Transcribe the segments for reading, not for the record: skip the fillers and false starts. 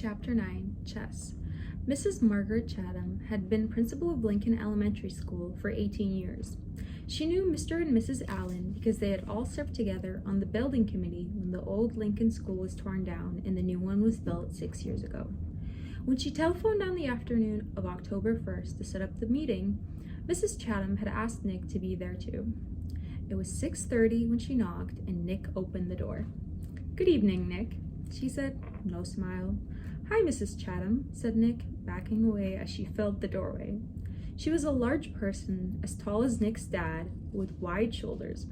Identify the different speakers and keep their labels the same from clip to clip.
Speaker 1: Chapter 9, Chess. Mrs. Margaret Chatham had been principal of Lincoln Elementary School for 18 years. She knew Mr. and Mrs. Allen because they had all served together on the building committee when the old Lincoln School was torn down and the new one was built 6 years ago. When she telephoned on the afternoon of October 1st to set up the meeting, Mrs. Chatham had asked Nick to be there too. It was 6:30 when she knocked and Nick opened the door. "Good evening, Nick," she said, no smile. "Hi, Mrs. Chatham," said Nick, backing away as she filled the doorway. She was a large person, as tall as Nick's dad, with wide shoulders.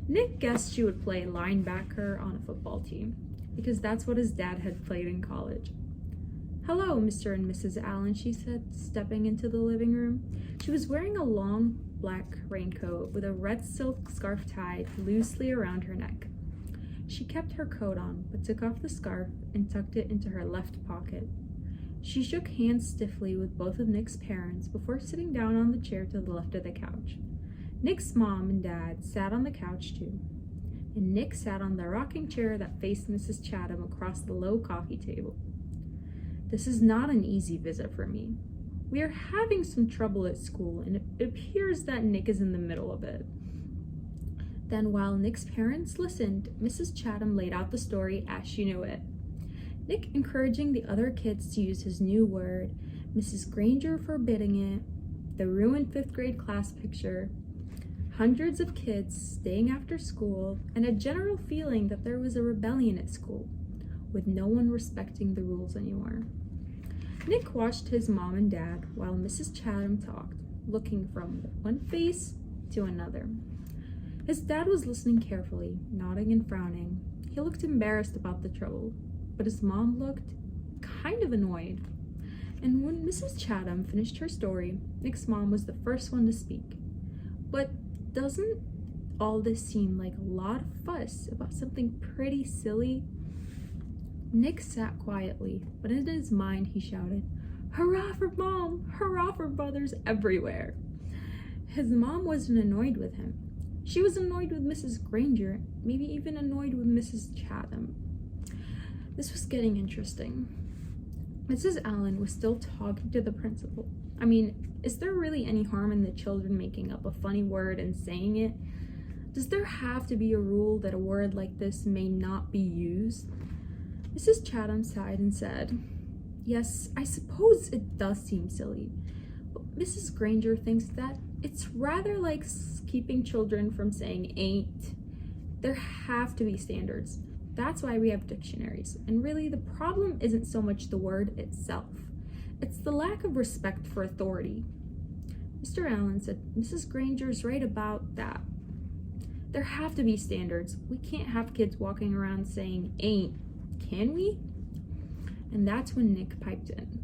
Speaker 1: Nick guessed she would play linebacker on a football team, because that's what his dad had played in college. "Hello, Mr. and Mrs. Allen," she said, stepping into the living room. She was wearing a long black raincoat with a red silk scarf tied loosely around her neck. She kept her coat on, but took off the scarf and tucked it into her left pocket. She shook hands stiffly with both of Nick's parents before sitting down on the chair to the left of the couch. Nick's mom and dad sat on the couch too, and Nick sat on the rocking chair that faced Mrs. Chatham across the low coffee table. "This is not an easy visit for me. We are having some trouble at school, and it appears that Nick is in the middle of it." Then, while Nick's parents listened, Mrs. Chatham laid out the story as she knew it. Nick encouraging the other kids to use his new word, Mrs. Granger forbidding it, the ruined 5th grade class picture, hundreds of kids staying after school, and a general feeling that there was a rebellion at school, with no one respecting the rules anymore. Nick watched his mom and dad while Mrs. Chatham talked, looking from one face to another. His dad was listening carefully, nodding and frowning. He looked embarrassed about the trouble, but his mom looked kind of annoyed. And when Mrs. Chatham finished her story, Nick's mom was the first one to speak. "But doesn't all this seem like a lot of fuss about something pretty silly?" Nick sat quietly, but in his mind he shouted, "Hurrah for Mom! Hurrah for brothers everywhere!" His mom wasn't annoyed with him. She was annoyed with Mrs. Granger, maybe even annoyed with Mrs. Chatham. This was getting interesting. Mrs. Allen was still talking to the principal. I mean, is there really any harm in the children making up a funny word and saying it? Does there have to be a rule that a word like this may not be used? Mrs. Chatham sighed and said, "Yes, I suppose it does seem silly, but Mrs. Granger thinks that it's rather like keeping children from saying ain't. There have to be standards. That's why we have dictionaries. And really, the problem isn't so much the word itself. It's the lack of respect for authority." Mr. Allen said, "Mrs. Granger's right about that. There have to be standards. We can't have kids walking around saying ain't, can we?" And that's when Nick piped in.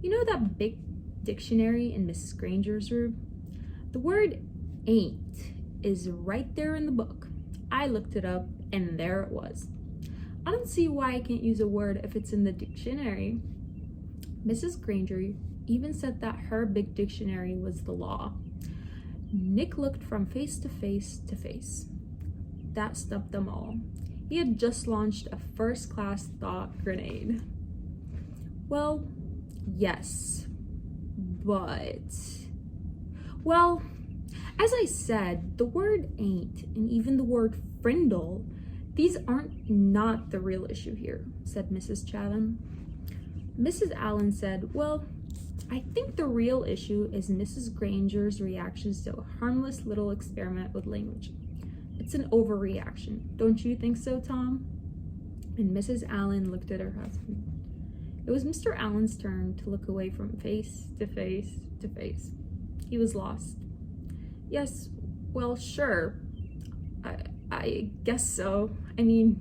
Speaker 1: "You know that big dictionary in Mrs. Granger's room? The word ain't is right there in the book. I looked it up and there it was. I don't see why I can't use a word if it's in the dictionary." Mrs. Granger even said that her big dictionary was the law. Nick looked from face to face to face. That stumped them all. He had just launched a first-class thought grenade. "Well, yes, but..." "Well, as I said, the word ain't, and even the word frindle, these aren't not the real issue here," said Mrs. Chatham. Mrs. Allen said, "Well, I think the real issue is Mrs. Granger's reactions to a harmless little experiment with language. It's an overreaction. Don't you think so, Tom?" And Mrs. Allen looked at her husband. It was Mr. Allen's turn to look away from face to face to face. He was lost. "Yes, well, sure. I guess so. I mean,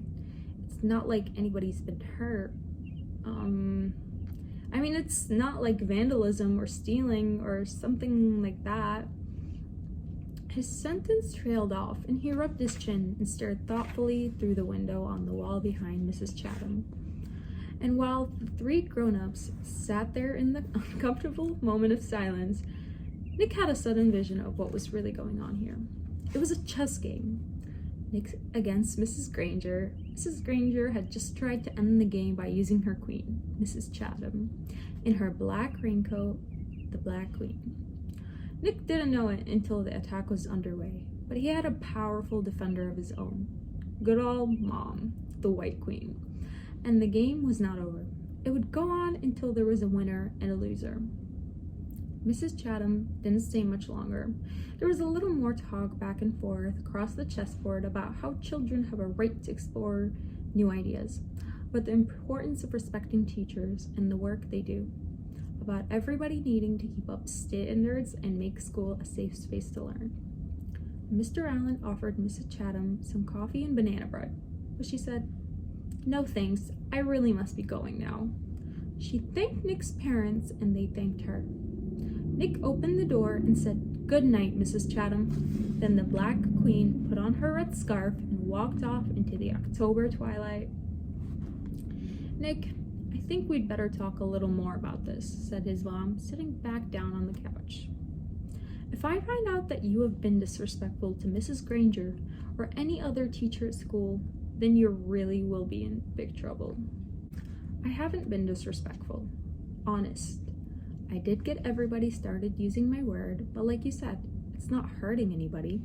Speaker 1: it's not like anybody's been hurt. It's not like vandalism or stealing or something like that." His sentence trailed off, and he rubbed his chin and stared thoughtfully through the window on the wall behind Mrs. Chatham. And while the three grown-ups sat there in the uncomfortable moment of silence, Nick had a sudden vision of what was really going on here. It was a chess game. Nick against Mrs. Granger. Mrs. Granger had just tried to end the game by using her queen, Mrs. Chatham, in her black raincoat, the Black Queen. Nick didn't know it until the attack was underway, but he had a powerful defender of his own. Good old Mom, the White Queen. And the game was not over. It would go on until there was a winner and a loser. Mrs. Chatham didn't stay much longer. There was a little more talk back and forth across the chessboard about how children have a right to explore new ideas, but the importance of respecting teachers and the work they do, about everybody needing to keep up standards and make school a safe space to learn. Mr. Allen offered Mrs. Chatham some coffee and banana bread, but she said, "No thanks, I really must be going now." She thanked Nick's parents and they thanked her. Nick opened the door and said, "Good night, Mrs. Chatham." Then the Black Queen put on her red scarf and walked off into the October twilight. "Nick, I think we'd better talk a little more about this," said his mom, sitting back down on the couch. "If I find out that you have been disrespectful to Mrs. Granger or any other teacher at school, then you really will be in big trouble." "I haven't been disrespectful. Honest. I did get everybody started using my word, but like you said, it's not hurting anybody.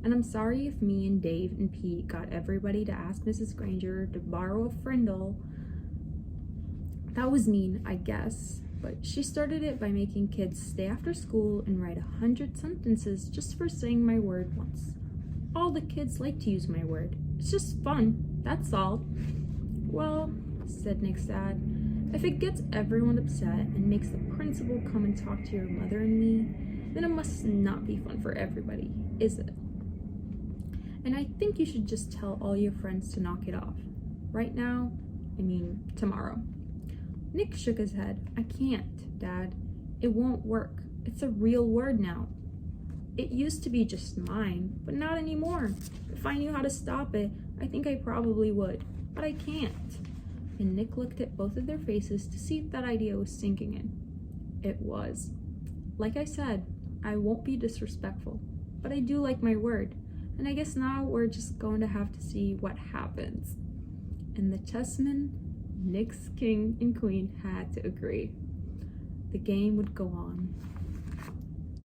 Speaker 1: And I'm sorry if me and Dave and Pete got everybody to ask Mrs. Granger to borrow a Frindle. That was mean, I guess, but she started it by making kids stay after school and write 100 sentences just for saying my word once. All the kids like to use my word. It's just fun, that's all." "Well," said Nick's dad, "if it gets everyone upset and makes the principal come and talk to your mother and me, then it must not be fun for everybody, is it? And I think you should just tell all your friends to knock it off. Right now, tomorrow." Nick shook his head. "I can't, Dad. It won't work. It's a real word now. It used to be just mine, but not anymore. If I knew how to stop it, I think I probably would, but I can't." And Nick looked at both of their faces to see if that idea was sinking in. It was. "Like I said, I won't be disrespectful, but I do like my word, and I guess now we're just going to have to see what happens." And the chessmen, Nick's king and queen, had to agree. The game would go on.